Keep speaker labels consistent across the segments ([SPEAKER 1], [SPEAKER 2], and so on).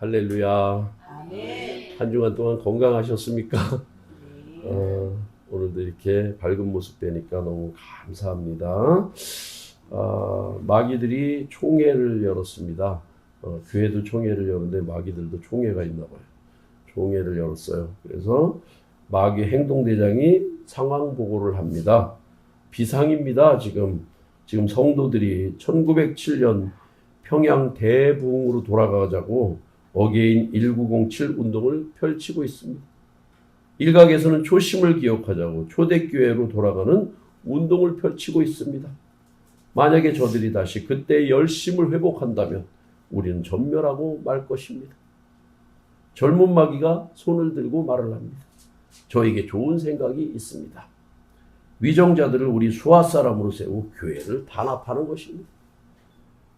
[SPEAKER 1] 할렐루야.
[SPEAKER 2] 아멘.
[SPEAKER 1] 한 주간 동안 건강하셨습니까? 오늘도 이렇게 밝은 모습 뵈니까 너무 감사합니다. 마귀들이 총회를 열었습니다. 교회도 총회를 여는데 마귀들도 총회가 있나 봐요. 총회를 열었어요. 그래서 마귀 행동대장이 상황 보고를 합니다. 비상입니다. 지금 성도들이 1907년 평양 대부흥으로 돌아가자고 어게인 1907 운동을 펼치고 있습니다. 일각에서는 초심을 기억하자고 초대교회로 돌아가는 운동을 펼치고 있습니다. 만약에 저들이 다시 그때의 열심을 회복한다면 우리는 전멸하고 말 것입니다. 젊은 마귀가 손을 들고 말을 합니다. 저에게 좋은 생각이 있습니다. 위정자들을 우리 수하 사람으로 세우고 교회를 단합하는 것입니다.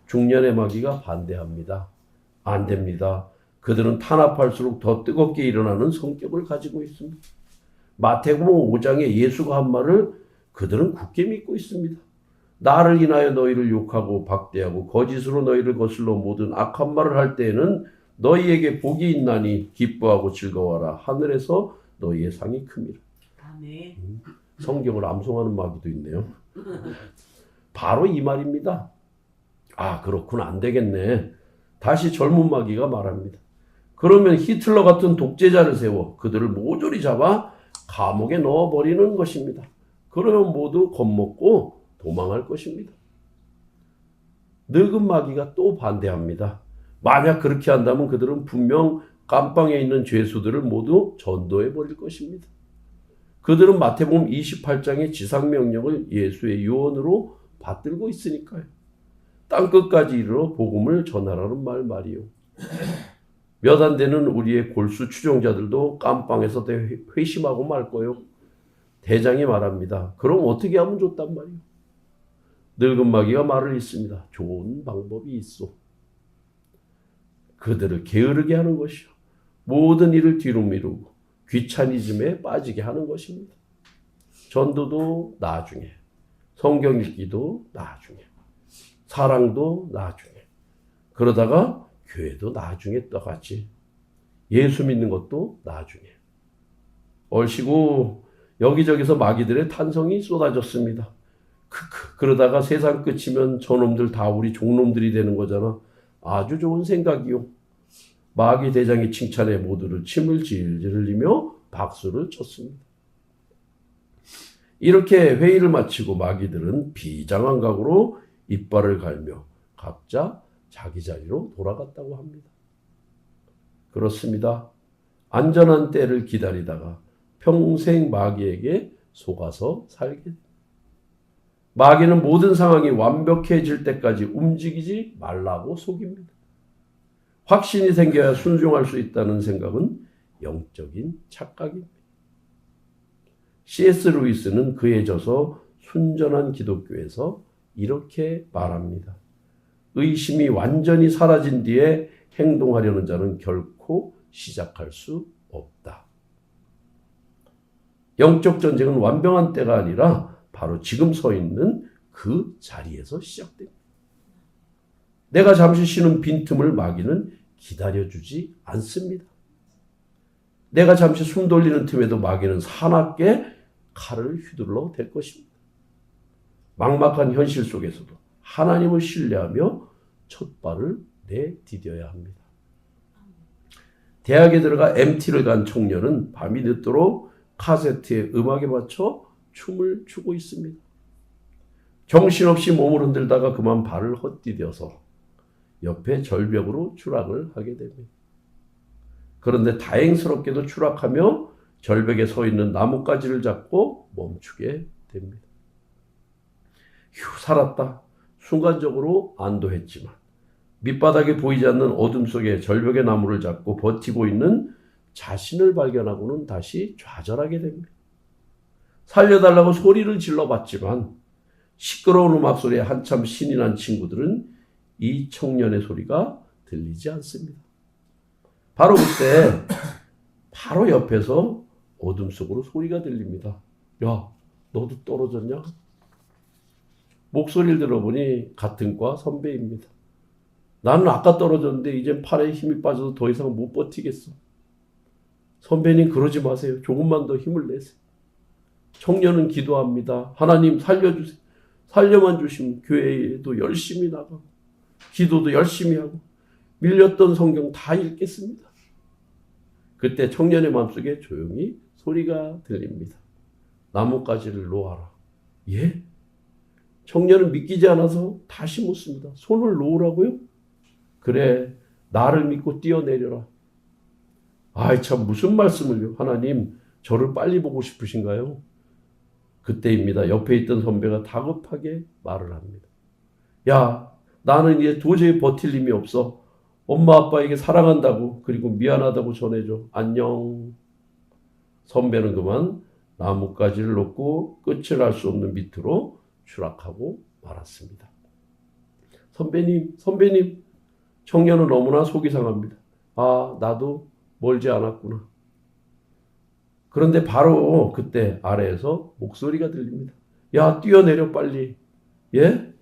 [SPEAKER 1] 중년의 마귀가 반대합니다. 안 됩니다. 그들은 탄압할수록 더 뜨겁게 일어나는 성격을 가지고 있습니다. 마태복음 5장에 예수가 한 말을 그들은 굳게 믿고 있습니다. 나를 인하여 너희를 욕하고 박대하고 거짓으로 너희를 거슬러 모든 악한 말을 할 때에는 너희에게 복이 있나니 기뻐하고 즐거워하라. 하늘에서 너희의 상이 큽니다.
[SPEAKER 2] 아멘.
[SPEAKER 1] 성경을 암송하는 마귀도 있네요. 바로 이 말입니다. 그렇군, 안 되겠네. 다시 젊은 마귀가 말합니다. 그러면 히틀러 같은 독재자를 세워 그들을 모조리 잡아 감옥에 넣어버리는 것입니다. 그러면 모두 겁먹고 도망할 것입니다. 늙은 마귀가 또 반대합니다. 만약 그렇게 한다면 그들은 분명 감방에 있는 죄수들을 모두 전도해버릴 것입니다. 그들은 마태복음 28장의 지상명령을 예수의 유언으로 받들고 있으니까요. 땅끝까지 이르러 복음을 전하라는 말이요. 몇 안 되는 우리의 골수 추종자들도 깜빵에서 회심하고 말 거요. 대장이 말합니다. 그럼 어떻게 하면 좋단 말이요. 늙은 마귀가 말을 있습니다. 좋은 방법이 있어. 그들을 게으르게 하는 것이요. 모든 일을 뒤로 미루고 귀차니즘에 빠지게 하는 것입니다. 전도도 나중에, 성경 읽기도 나중에, 사랑도 나중에, 그러다가 교회도 나중에 떠가지. 예수 믿는 것도 나중에. 얼씨구 여기저기서 마귀들의 탄성이 쏟아졌습니다. 그러다가 세상 끝이면 저놈들 다 우리 종놈들이 되는 거잖아. 아주 좋은 생각이요. 마귀 대장의 칭찬에 모두를 침을 질질 흘리며 박수를 쳤습니다. 이렇게 회의를 마치고 마귀들은 비장한 각오로 이빨을 갈며 각자 자기 자리로 돌아갔다고 합니다. 그렇습니다. 안전한 때를 기다리다가 평생 마귀에게 속아서 살게 됩니다. 마귀는 모든 상황이 완벽해질 때까지 움직이지 말라고 속입니다. 확신이 생겨야 순종할 수 있다는 생각은 영적인 착각입니다. C.S. 루이스는 그에 져서 순전한 기독교에서 이렇게 말합니다. 의심이 완전히 사라진 뒤에 행동하려는 자는 결코 시작할 수 없다. 영적 전쟁은 완벽한 때가 아니라 바로 지금 서 있는 그 자리에서 시작됩니다. 내가 잠시 쉬는 빈틈을 마귀는 기다려주지 않습니다. 내가 잠시 숨 돌리는 틈에도 마귀는 사납게 칼을 휘둘러 댈 것입니다. 막막한 현실 속에서도 하나님을 신뢰하며 첫 발을 내디뎌야 합니다. 대학에 들어가 MT를 간 청년은 밤이 늦도록 카세트에 음악에 맞춰 춤을 추고 있습니다. 정신없이 몸을 흔들다가 그만 발을 헛디뎌서 옆에 절벽으로 추락을 하게 됩니다. 그런데 다행스럽게도 추락하며 절벽에 서 있는 나뭇가지를 잡고 멈추게 됩니다. 휴, 살았다. 순간적으로 안도했지만 밑바닥에 보이지 않는 어둠 속에 절벽의 나무를 잡고 버티고 있는 자신을 발견하고는 다시 좌절하게 됩니다. 살려달라고 소리를 질러봤지만 시끄러운 음악 소리에 한참 신이 난 친구들은 이 청년의 소리가 들리지 않습니다. 바로 그때 바로 옆에서 어둠 속으로 소리가 들립니다. 야, 너도 떨어졌냐? 목소리를 들어보니 같은 과 선배입니다. 나는 아까 떨어졌는데 이젠 팔에 힘이 빠져서 더 이상 못 버티겠어. 선배님 그러지 마세요. 조금만 더 힘을 내세요. 청년은 기도합니다. 하나님 살려주세요. 살려만 주시면 교회에도 열심히 나가고 기도도 열심히 하고 밀렸던 성경 다 읽겠습니다. 그때 청년의 마음속에 조용히 소리가 들립니다. 나뭇가지를 놓아라. 예? 청년은 믿기지 않아서 다시 묻습니다. 손을 놓으라고요? 그래, 나를 믿고 뛰어내려라. 아이 참 무슨 말씀을요? 하나님 저를 빨리 보고 싶으신가요? 그때입니다. 옆에 있던 선배가 다급하게 말을 합니다. 야, 나는 이제 도저히 버틸 힘이 없어. 엄마 아빠에게 사랑한다고 그리고 미안하다고 전해줘. 안녕. 선배는 그만 나뭇가지를 놓고 끝을 알 수 없는 밑으로 추락하고 말았습니다. 선배님, 청년은 너무나 속이 상합니다. 아, 나도 멀지 않았구나. 그런데 바로 그때 아래에서 목소리가 들립니다. 야, 뛰어내려 빨리. 예?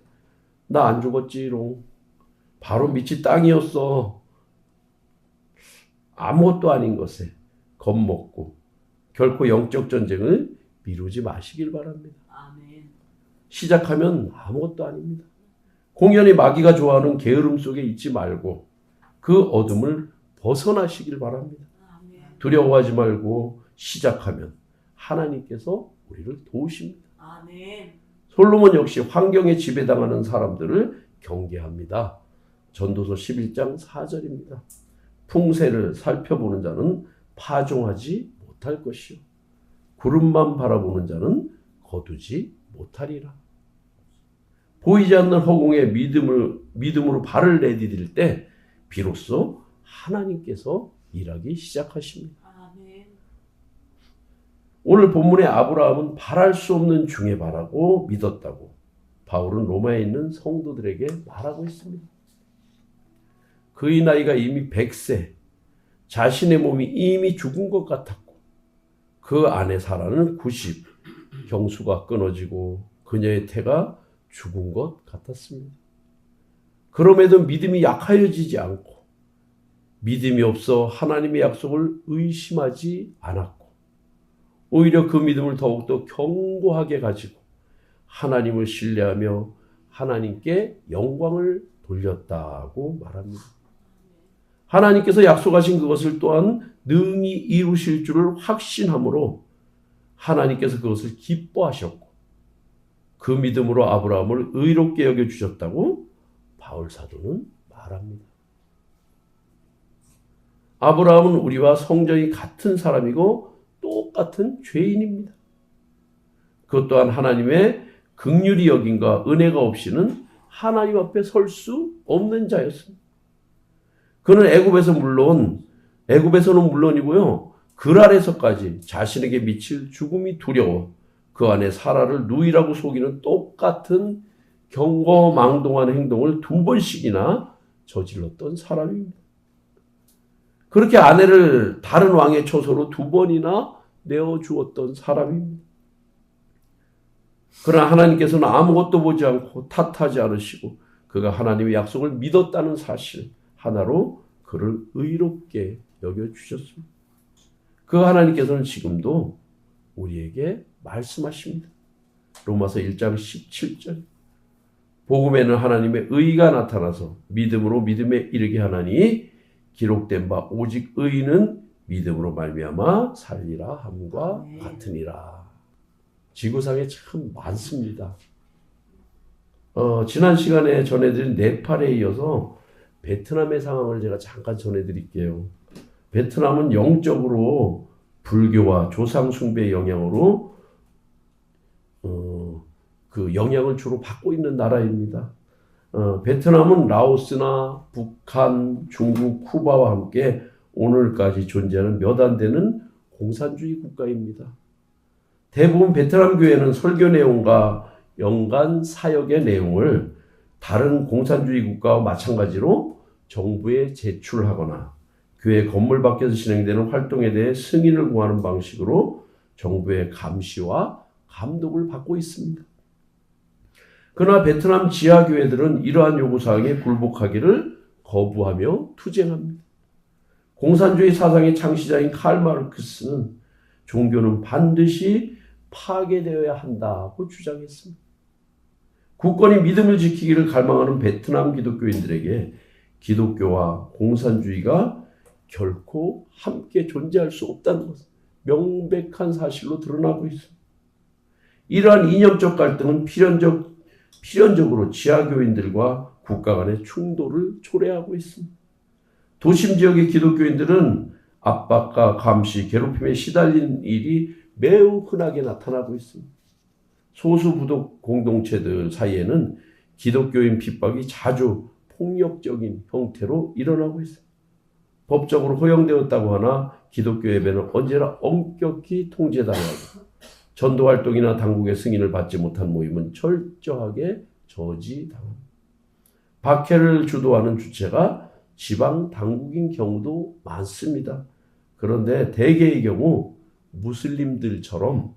[SPEAKER 1] 나 안 죽었지롱. 바로 밑이 땅이었어. 아무것도 아닌 것에 겁먹고 결코 영적 전쟁을 미루지 마시길 바랍니다.
[SPEAKER 2] 아멘.
[SPEAKER 1] 시작하면 아무것도 아닙니다. 공연히 마귀가 좋아하는 게으름 속에 있지 말고 그 어둠을 벗어나시길 바랍니다.
[SPEAKER 2] 아멘.
[SPEAKER 1] 두려워하지 말고 시작하면 하나님께서 우리를 도우십니다.
[SPEAKER 2] 아멘.
[SPEAKER 1] 솔로몬 역시 환경에 지배당하는 사람들을 경계합니다. 전도서 11장 4절입니다. 풍세를 살펴보는 자는 파종하지 못할 것이요 구름만 바라보는 자는 거두지 못하리라. 보이지 않는 허공에 믿음으로 발을 내디딜 때 비로소 하나님께서 일하기 시작하십니다.
[SPEAKER 2] 아멘.
[SPEAKER 1] 오늘 본문의 아브라함은 바랄 수 없는 중에 바라고 믿었다고 바울은 로마에 있는 성도들에게 말하고 있습니다. 그의 나이가 이미 100세, 자신의 몸이 이미 죽은 것 같았고 그 안에 사라는 90, 경수가 끊어지고 그녀의 태가 죽은 것 같았습니다. 그럼에도 믿음이 약하여지지 않고 믿음이 없어 하나님의 약속을 의심하지 않았고 오히려 그 믿음을 더욱더 견고하게 가지고 하나님을 신뢰하며 하나님께 영광을 돌렸다고 말합니다. 하나님께서 약속하신 그것을 또한 능히 이루실 줄을 확신함으로 하나님께서 그것을 기뻐하셨고 그 믿음으로 아브라함을 의롭게 여겨주셨다고 바울 사도는 말합니다. 아브라함은 우리와 성정이 같은 사람이고 똑같은 죄인입니다. 그것 또한 하나님의 긍휼히 여김과 은혜가 없이는 하나님 앞에 설 수 없는 자였습니다. 그는 애굽에서는 물론이고요. 그 아래서까지 자신에게 미칠 죽음이 두려워 그 안에 사라를 누이라고 속이는 똑같은 경거망동한 행동을 2번씩이나 저질렀던 사람입니다. 그렇게 아내를 다른 왕의 처소로 2번이나 내어주었던 사람입니다. 그러나 하나님께서는 아무것도 보지 않고 탓하지 않으시고 그가 하나님의 약속을 믿었다는 사실 하나로 그를 의롭게 여겨주셨습니다. 그 하나님께서는 지금도 우리에게 말씀하십니다. 로마서 1장 17절 복음에는 하나님의 의가 나타나서 믿음으로 믿음에 이르게 하나니 기록된 바 오직 의인은 믿음으로 말미암아 살리라 함과 같으니라. 지구상에 참 많습니다. 지난 시간에 전해드린 네팔에 이어서 베트남의 상황을 제가 잠깐 전해드릴게요. 베트남은 영적으로 불교와 조상 숭배의 영향으로 그 영향을 주로 받고 있는 나라입니다. 베트남은 라오스나 북한, 중국, 쿠바와 함께 오늘까지 존재하는 몇 안 되는 공산주의 국가입니다. 대부분 베트남 교회는 설교 내용과 연간 사역의 내용을 다른 공산주의 국가와 마찬가지로 정부에 제출하거나 교회 건물 밖에서 진행되는 활동에 대해 승인을 구하는 방식으로 정부의 감시와 감독을 받고 있습니다. 그러나 베트남 지하교회들은 이러한 요구사항에 굴복하기를 거부하며 투쟁합니다. 공산주의 사상의 창시자인 칼 마르크스는 종교는 반드시 파괴되어야 한다고 주장했습니다. 굳건히 믿음을 지키기를 갈망하는 베트남 기독교인들에게 기독교와 공산주의가 결코 함께 존재할 수 없다는 것은 명백한 사실로 드러나고 있습니다. 이러한 이념적 갈등은 필연적으로 지하교인들과 국가 간의 충돌을 초래하고 있습니다. 도심 지역의 기독교인들은 압박과 감시, 괴롭힘에 시달리는 일이 매우 흔하게 나타나고 있습니다. 소수 부독 공동체들 사이에는 기독교인 핍박이 자주 폭력적인 형태로 일어나고 있습니다. 법적으로 허용되었다고 하나 기독교 예배는 언제나 엄격히 통제당하고 전도활동이나 당국의 승인을 받지 못한 모임은 철저하게 저지당합니다. 박해를 주도하는 주체가 지방 당국인 경우도 많습니다. 그런데 대개의 경우 무슬림들처럼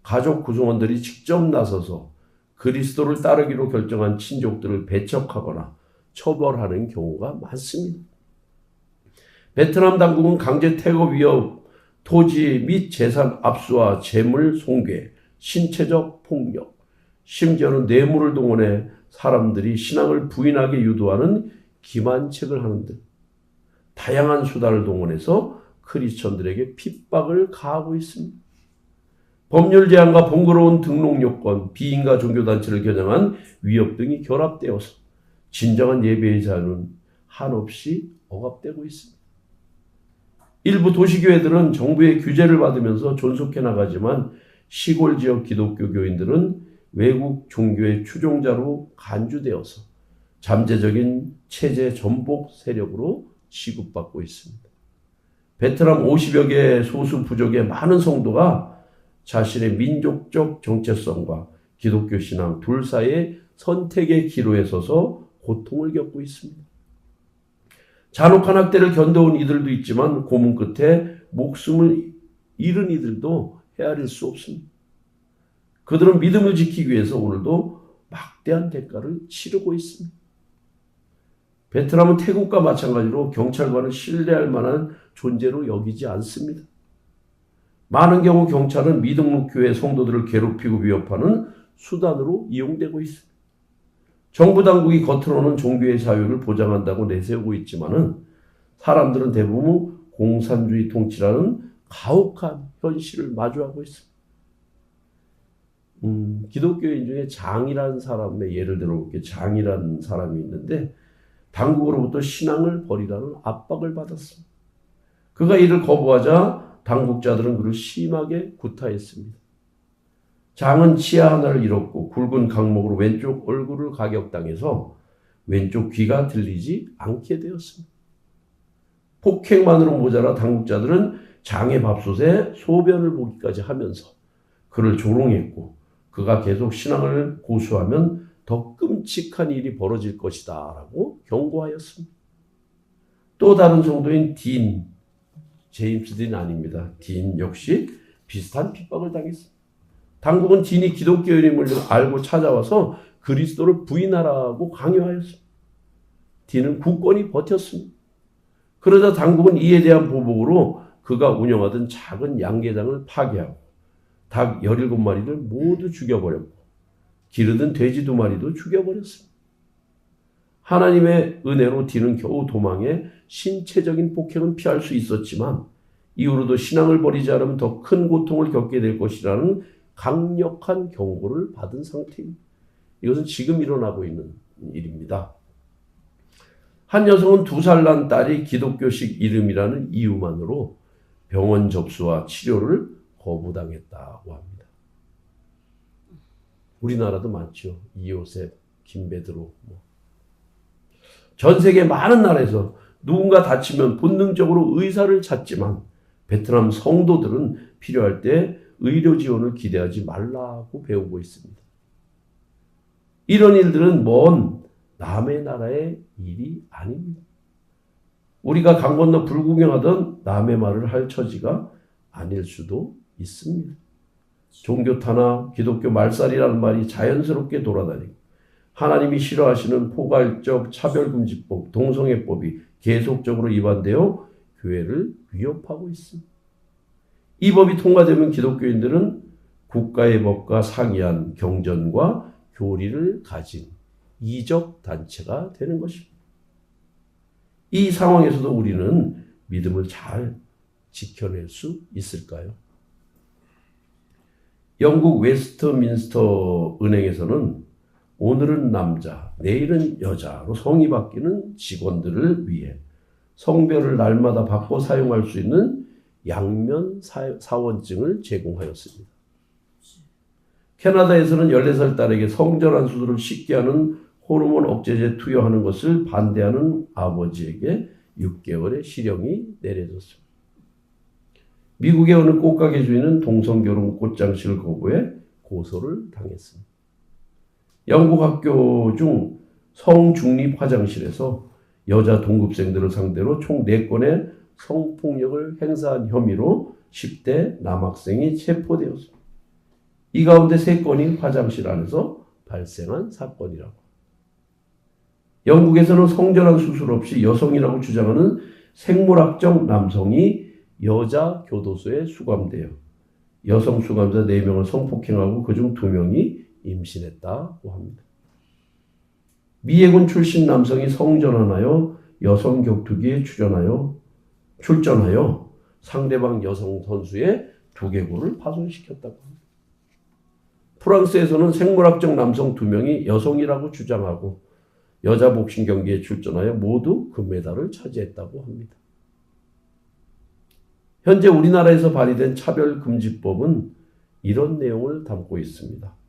[SPEAKER 1] 가족 구성원들이 직접 나서서 그리스도를 따르기로 결정한 친족들을 배척하거나 처벌하는 경우가 많습니다. 베트남 당국은 강제 퇴거 위협, 토지 및 재산 압수와 재물 손괴, 신체적 폭력, 심지어는 뇌물을 동원해 사람들이 신앙을 부인하게 유도하는 기만책을 하는 등 다양한 수단을 동원해서 크리스천들에게 핍박을 가하고 있습니다. 법률 제한과 번거로운 등록 요건, 비인가 종교단체를 겨냥한 위협 등이 결합되어서 진정한 예배의 자유는 한없이 억압되고 있습니다. 일부 도시교회들은 정부의 규제를 받으면서 존속해 나가지만 시골 지역 기독교 교인들은 외국 종교의 추종자로 간주되어서 잠재적인 체제 전복 세력으로 취급받고 있습니다. 베트남 50여 개의 소수 부족의 많은 성도가 자신의 민족적 정체성과 기독교 신앙 둘 사이의 선택의 기로에 서서 고통을 겪고 있습니다. 잔혹한 학대를 견뎌온 이들도 있지만 고문 끝에 목숨을 잃은 이들도 헤아릴 수 없습니다. 그들은 믿음을 지키기 위해서 오늘도 막대한 대가를 치르고 있습니다. 베트남은 태국과 마찬가지로 경찰관을 신뢰할 만한 존재로 여기지 않습니다. 많은 경우 경찰은 미등록 교회 성도들을 괴롭히고 위협하는 수단으로 이용되고 있습니다. 정부 당국이 겉으로는 종교의 자유를 보장한다고 내세우고 있지만은 사람들은 대부분 공산주의 통치라는 가혹한 현실을 마주하고 있습니다. 기독교인 중에 장이라는 사람의 예를 들어볼게요. 장이라는 사람이 있는데 당국으로부터 신앙을 버리라는 압박을 받았습니다. 그가 이를 거부하자 당국자들은 그를 심하게 구타했습니다. 장은 치아 하나를 잃었고 굵은 강목으로 왼쪽 얼굴을 가격당해서 왼쪽 귀가 들리지 않게 되었습니다. 폭행만으로 모자라 당국자들은 장의 밥솥에 소변을 보기까지 하면서 그를 조롱했고 그가 계속 신앙을 고수하면 더 끔찍한 일이 벌어질 것이다 라고 경고하였습니다. 또 다른 성도인 딘, 제임스 딘 아닙니다. 딘 역시 비슷한 핍박을 당했습니다. 당국은 딘이 기독교인임을 알고 찾아와서 그리스도를 부인하라고 강요하였습니다. 딘은 굳건히 버텼습니다. 그러자 당국은 이에 대한 보복으로 그가 운영하던 작은 양계장을 파괴하고 닭 17마리를 모두 죽여버렸고 기르던 돼지 2마리도 죽여버렸습니다. 하나님의 은혜로 딘은 겨우 도망해 신체적인 폭행은 피할 수 있었지만 이후로도 신앙을 버리지 않으면 더 큰 고통을 겪게 될 것이라는 강력한 경고를 받은 상태입니다. 이것은 지금 일어나고 있는 일입니다. 한 여성은 2살 난 딸이 기독교식 이름이라는 이유만으로 병원 접수와 치료를 거부당했다고 합니다. 우리나라도 많죠. 이요셉, 김베드로. 전 세계 많은 나라에서 누군가 다치면 본능적으로 의사를 찾지만 베트남 성도들은 필요할 때 의료 지원을 기대하지 말라고 배우고 있습니다. 이런 일들은 먼 남의 나라의 일이 아닙니다. 우리가 강 건너 불구경하던 남의 말을 할 처지가 아닐 수도 있습니다. 종교 탄압, 기독교 말살이라는 말이 자연스럽게 돌아다니고 하나님이 싫어하시는 포괄적 차별금지법, 동성애법이 계속적으로 위반되어 교회를 위협하고 있습니다. 이 법이 통과되면 기독교인들은 국가의 법과 상이한 경전과 교리를 가진 이적 단체가 되는 것입니다. 이 상황에서도 우리는 믿음을 잘 지켜낼 수 있을까요? 영국 웨스트민스터 은행에서는 오늘은 남자, 내일은 여자로 성이 바뀌는 직원들을 위해 성별을 날마다 바꿔 사용할 수 있는 양면 사원증을 제공하였습니다. 캐나다에서는 14살 딸에게 성전환 수술을 쉽게 하는 호르몬 억제제 투여하는 것을 반대하는 아버지에게 6개월의 실형이 내려졌습니다. 미국의 어느 꽃가게 주인은 동성결혼 꽃장식을 거부해 고소를 당했습니다. 영국 학교 중 성중립 화장실에서 여자 동급생들을 상대로 총 4건의 성폭력을 행사한 혐의로 10대 남학생이 체포되었습니다. 이 가운데 3건이 화장실 안에서 발생한 사건이라고. 영국에서는 성전환 수술 없이 여성이라고 주장하는 생물학적 남성이 여자 교도소에 수감되어 여성 수감자 4명을 성폭행하고 그중 2명이 임신했다고 합니다. 미해군 출신 남성이 성전환하여 여성 격투기에 출전하여 상대방 여성 선수의 두개골을 파손시켰다고 합니다. 프랑스에서는 생물학적 남성 2명이 여성이라고 주장하고 여자 복싱 경기에 출전하여 모두 금메달을 차지했다고 합니다. 현재 우리나라에서 발의된 차별금지법은 이런 내용을 담고 있습니다.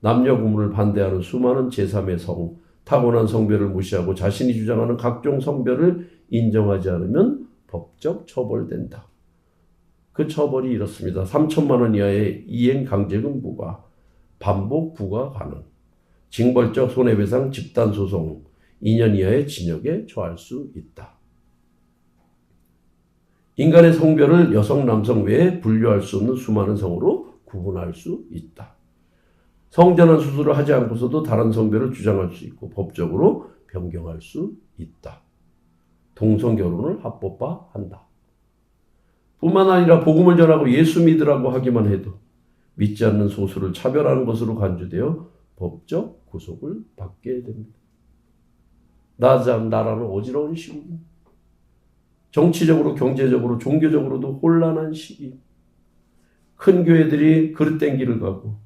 [SPEAKER 1] 남녀 구분을 반대하는 수많은 제3의 성, 타고난 성별을 무시하고 자신이 주장하는 각종 성별을 인정하지 않으면 법적 처벌된다. 그 처벌이 이렇습니다. 3천만 원 이하의 이행 강제금 부과, 반복 부과 가능, 징벌적 손해배상 집단소송, 2년 이하의 징역에 처할 수 있다. 인간의 성별을 여성, 남성 외에 분류할 수 없는 수많은 성으로 구분할 수 있다. 성전환 수술을 하지 않고서도 다른 성별을 주장할 수 있고 법적으로 변경할 수 있다. 동성결혼을 합법화한다. 뿐만 아니라 복음을 전하고 예수 믿으라고 하기만 해도 믿지 않는 소수를 차별하는 것으로 간주되어 법적 구속을 받게 됩니다. 나라는 어지러운 시국입니다. 정치적으로, 경제적으로, 종교적으로도 혼란한 시기. 큰 교회들이 그릇된 길을 가고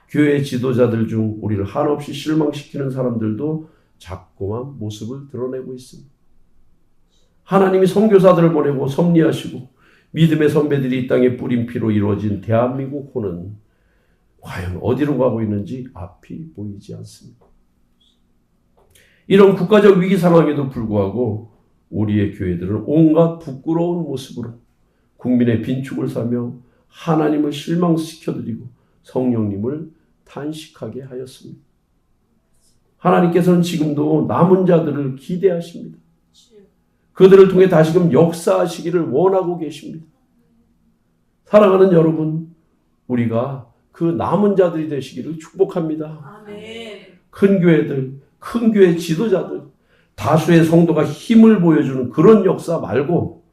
[SPEAKER 1] 교회 지도자들 중 우리를 한없이 실망시키는 사람들도 자꾸만 모습을 드러내고 있습니다. 하나님이 선교사들을 보내고 섭리하시고 믿음의 선배들이 이 땅에 뿌린 피로 이루어진 대한민국 호는 과연 어디로 가고 있는지 앞이 보이지 않습니다. 이런 국가적 위기 상황에도 불구하고 우리의 교회들은 온갖 부끄러운 모습으로 국민의 빈축을 사며 하나님을 실망시켜드리고 성령님을 탄식하게 하였습니다. 하나님께서는 지금도 남은 자들을 기대하십니다. 그들을 통해 다시금 역사하시기를 원하고 계십니다. 사랑하는 여러분, 우리가 그 남은 자들이 되시기를 축복합니다.
[SPEAKER 2] 아멘.
[SPEAKER 1] 큰 교회들, 큰 교회 지도자들, 다수의 성도가 힘을 보여주는 그런 역사 말고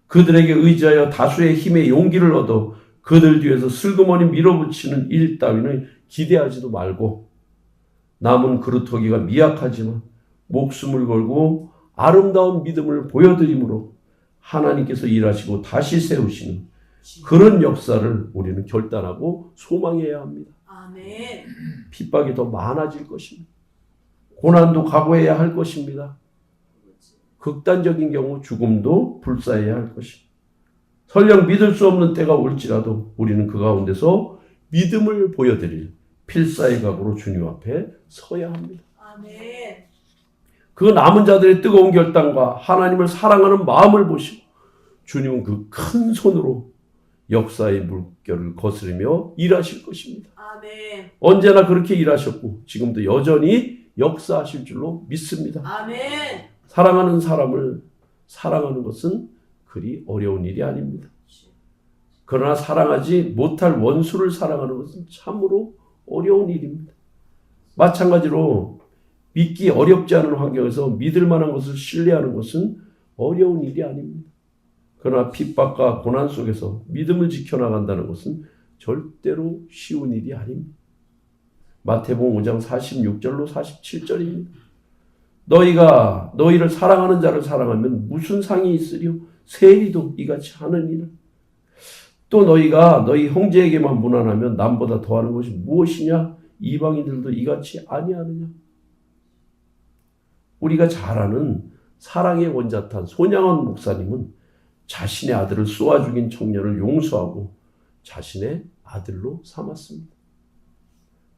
[SPEAKER 1] 그들에게 의지하여 다수의 힘의 용기를 얻어 그들 뒤에서 슬그머니 밀어붙이는 일 따위는 기대하지도 말고 남은 그루터기가 미약하지만 목숨을 걸고 아름다운 믿음을 보여드림으로 하나님께서 일하시고 다시 세우시는 그런 역사를 우리는 결단하고 소망해야 합니다.
[SPEAKER 2] 아멘.
[SPEAKER 1] 핍박이 더 많아질 것입니다. 고난도 각오해야 할 것입니다. 극단적인 경우 죽음도 불사해야 할 것입니다. 설령 믿을 수 없는 때가 올지라도 우리는 그 가운데서 믿음을 보여드릴 필사의 각오로 주님 앞에 서야 합니다.
[SPEAKER 2] 아멘.
[SPEAKER 1] 그 남은 자들의 뜨거운 결단과 하나님을 사랑하는 마음을 보시고 주님은 그 큰 손으로 역사의 물결을 거스르며 일하실 것입니다.
[SPEAKER 2] 아멘.
[SPEAKER 1] 언제나 그렇게 일하셨고 지금도 여전히 역사하실 줄로 믿습니다.
[SPEAKER 2] 아멘.
[SPEAKER 1] 사랑하는 사람을 사랑하는 것은 그리 어려운 일이 아닙니다. 그러나 사랑하지 못할 원수를 사랑하는 것은 참으로 어려운 일입니다. 마찬가지로 믿기 어렵지 않은 환경에서 믿을 만한 것을 신뢰하는 것은 어려운 일이 아닙니다. 그러나 핍박과 고난 속에서 믿음을 지켜나간다는 것은 절대로 쉬운 일이 아닙니다. 마태복음 5장 46절로 47절입니다. 너희가 너희를 사랑하는 자를 사랑하면 무슨 상이 있으리요? 세리도 이같이 하느니라. 또 너희가 너희 형제에게만 무난하면 남보다 더하는 것이 무엇이냐? 이방인들도 이같이 아니하느냐? 우리가 잘 아는 사랑의 원자탄 손양원 목사님은 자신의 아들을 쏘아 죽인 청년을 용서하고 자신의 아들로 삼았습니다.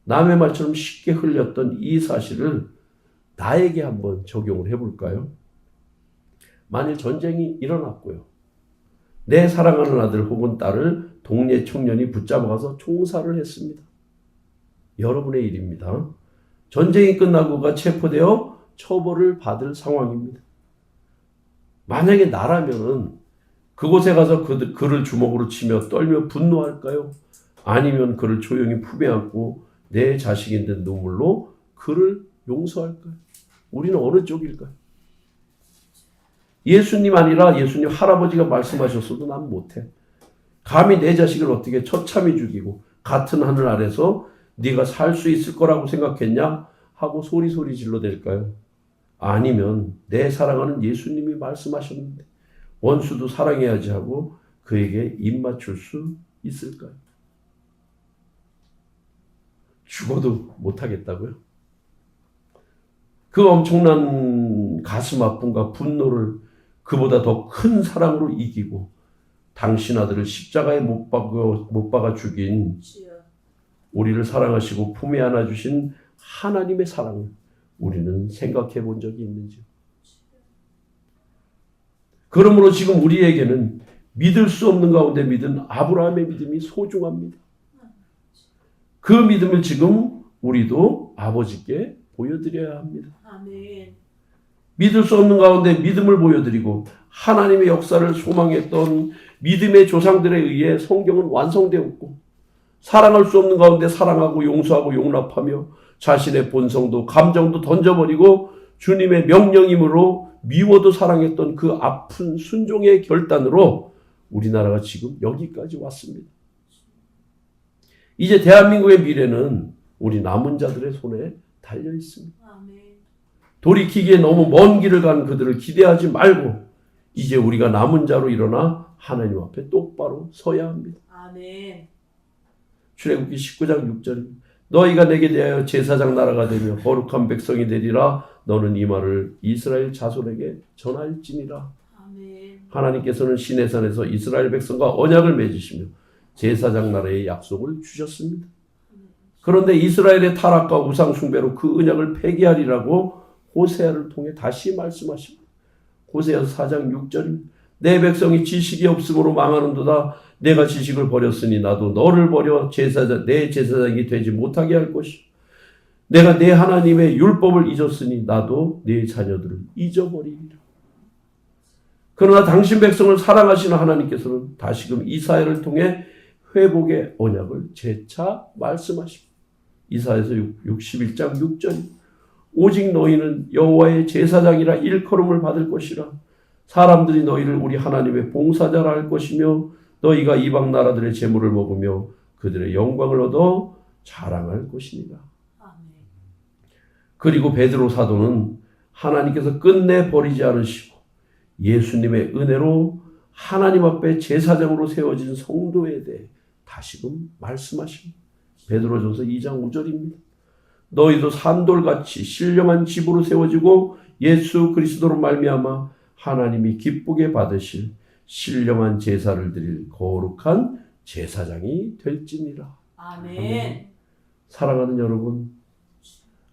[SPEAKER 1] 남의 말처럼 쉽게 흘렸던 이 사실을 나에게 한번 적용을 해볼까요? 만일 전쟁이 일어났고요. 내 사랑하는 아들 혹은 딸을 동네 청년이 붙잡아가서 총살을 했습니다. 여러분의 일입니다. 전쟁이 끝나고 가 체포되어 처벌을 받을 상황입니다. 만약에 나라면은 그곳에 가서 그를 주먹으로 치며 떨며 분노할까요? 아니면 그를 조용히 품에 안고 내 자식인데 눈물로 그를 용서할까요? 우리는 어느 쪽일까요? 예수님 아니라 예수님 할아버지가 말씀하셨어도 난 못해. 감히 내 자식을 어떻게 처참히 죽이고 같은 하늘 아래서 네가 살 수 있을 거라고 생각했냐? 하고 소리 질러댈까요? 아니면 내 사랑하는 예수님이 말씀하셨는데 원수도 사랑해야지 하고 그에게 입 맞출 수 있을까요? 죽어도 못하겠다고요? 그 엄청난 가슴 아픔과 분노를 그보다 더 큰 사랑으로 이기고 당신 아들을 십자가에 못 박아 죽인 우리를 사랑하시고 품에 안아주신 하나님의 사랑을 우리는 생각해 본 적이 있는지요? 그러므로 지금 우리에게는 믿을 수 없는 가운데 믿은 아브라함의 믿음이 소중합니다. 그 믿음을 지금 우리도 아버지께 보여드려야 합니다.
[SPEAKER 2] 아멘.
[SPEAKER 1] 믿을 수 없는 가운데 믿음을 보여드리고 하나님의 역사를 소망했던 믿음의 조상들에 의해 성경은 완성되었고 사랑할 수 없는 가운데 사랑하고 용서하고 용납하며 자신의 본성도 감정도 던져버리고 주님의 명령임으로 미워도 사랑했던 그 아픈 순종의 결단으로 우리나라가 지금 여기까지 왔습니다. 이제 대한민국의 미래는 우리 남은 자들의 손에 달려 있습니다.
[SPEAKER 2] 아멘.
[SPEAKER 1] 돌이키기에 너무 먼 길을 간 그들을 기대하지 말고 이제 우리가 남은 자로 일어나 하나님 앞에 똑바로 서야 합니다.
[SPEAKER 2] 아멘.
[SPEAKER 1] 출애굽기 19장 6절입니다. 너희가 내게 대하여 제사장 나라가 되며 거룩한 백성이 되리라. 너는 이 말을 이스라엘 자손에게 전할지니라.
[SPEAKER 2] 아멘.
[SPEAKER 1] 하나님께서는 시내산에서 이스라엘 백성과 언약을 맺으시며 제사장 나라의 약속을 주셨습니다. 그런데 이스라엘의 타락과 우상 숭배로 그 언약을 폐기하리라고 호세아를 통해 다시 말씀하십니다. 호세아서 4장 6절입니다. 내 백성이 지식이 없으므로 망하는도다. 내가 지식을 버렸으니 나도 너를 버려 내 제사장이 되지 못하게 할 것이요. 내가 내 하나님의 율법을 잊었으니 나도 내 자녀들을 잊어버리리라. 그러나 당신 백성을 사랑하시는 하나님께서는 다시금 이사야를 통해 회복의 언약을 재차 말씀하십니다. 이사야서 61장 6절. 오직 너희는 여호와의 제사장이라 일컬음을 받을 것이라. 사람들이 너희를 우리 하나님의 봉사자라 할 것이며 너희가 이방 나라들의 재물을 먹으며 그들의 영광을 얻어 자랑할 것이니라.
[SPEAKER 2] 아멘.
[SPEAKER 1] 그리고 베드로 사도는 하나님께서 끝내 버리지 않으시고 예수님의 은혜로 하나님 앞에 제사장으로 세워진 성도에 대해 다시금 말씀하십니다. 베드로전서 2장 5절입니다. 너희도 산돌같이 신령한 집으로 세워지고 예수 그리스도로 말미암아 하나님이 기쁘게 받으실 신령한 제사를 드릴 거룩한 제사장이 될지니라.
[SPEAKER 2] 아멘.
[SPEAKER 1] 사랑하는 여러분,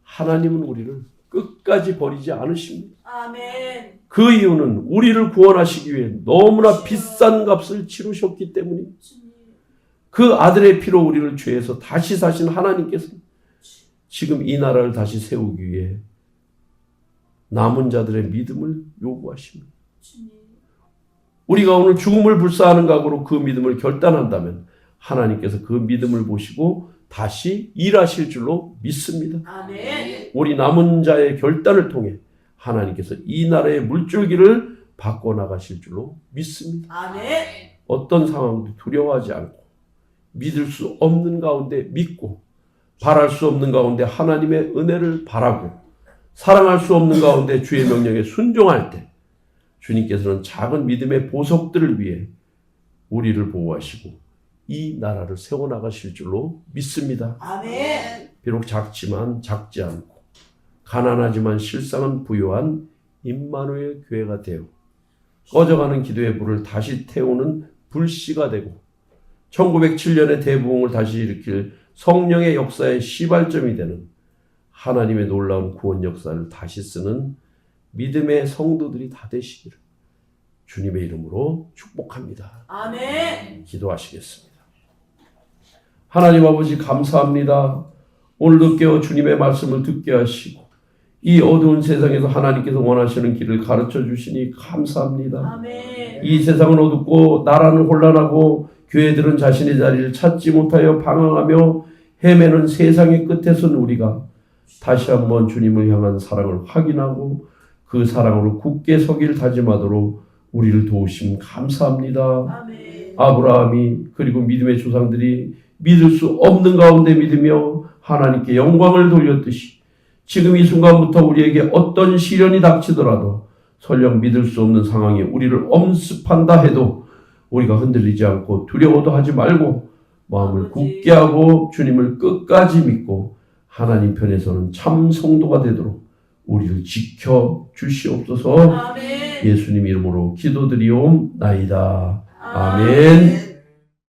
[SPEAKER 1] 하나님은 우리를 끝까지 버리지 않으십니다.
[SPEAKER 2] 아멘.
[SPEAKER 1] 그 이유는 우리를 구원하시기 위해 너무나 비싼 값을 치르셨기 때문입니다. 그 아들의 피로 우리를 죄에서 다시 사신 하나님께서 지금 이 나라를 다시 세우기 위해 남은 자들의 믿음을 요구하십니다. 우리가 오늘 죽음을 불사하는 각오로 그 믿음을 결단한다면 하나님께서 그 믿음을 보시고 다시 일하실 줄로 믿습니다.
[SPEAKER 2] 아멘.
[SPEAKER 1] 우리 남은 자의 결단을 통해 하나님께서 이 나라의 물줄기를 바꿔나가실 줄로 믿습니다.
[SPEAKER 2] 아멘.
[SPEAKER 1] 어떤 상황도 두려워하지 않고 믿을 수 없는 가운데 믿고 바랄 수 없는 가운데 하나님의 은혜를 바라고 사랑할 수 없는 가운데 주의 명령에 순종할 때 주님께서는 작은 믿음의 보석들을 위해 우리를 보호하시고 이 나라를 세워나가실 줄로 믿습니다.
[SPEAKER 2] 아멘.
[SPEAKER 1] 비록 작지만 작지 않고 가난하지만 실상은 부유한 임마누엘 교회가 되어 꺼져가는 기도의 불을 다시 태우는 불씨가 되고 1907년의 대부흥을 다시 일으킬 성령의 역사의 시발점이 되는 하나님의 놀라운 구원 역사를 다시 쓰는 믿음의 성도들이 다 되시기를 주님의 이름으로 축복합니다.
[SPEAKER 2] 아멘.
[SPEAKER 1] 기도하시겠습니다. 하나님 아버지 감사합니다. 오늘도 깨어 주님의 말씀을 듣게 하시고 이 어두운 세상에서 하나님께서 원하시는 길을 가르쳐 주시니 감사합니다.
[SPEAKER 2] 아멘.
[SPEAKER 1] 이 세상은 어둡고 나라는 혼란하고 교회들은 자신의 자리를 찾지 못하여 방황하며 헤매는 세상의 끝에선 우리가 다시 한번 주님을 향한 사랑을 확인하고 그 사랑으로 굳게 서길 다짐하도록 우리를 도우심 감사합니다.
[SPEAKER 2] 아멘.
[SPEAKER 1] 아브라함이 그리고 믿음의 조상들이 믿을 수 없는 가운데 믿으며 하나님께 영광을 돌렸듯이 지금 이 순간부터 우리에게 어떤 시련이 닥치더라도 설령 믿을 수 없는 상황이 우리를 엄습한다 해도 우리가 흔들리지 않고 두려워도 하지 말고 마음을 굳게 하고 주님을 끝까지 믿고 하나님 편에서는 참 성도가 되도록 우리를 지켜 주시옵소서.
[SPEAKER 2] 아멘.
[SPEAKER 1] 예수님 이름으로 기도드리옵나이다. 아멘.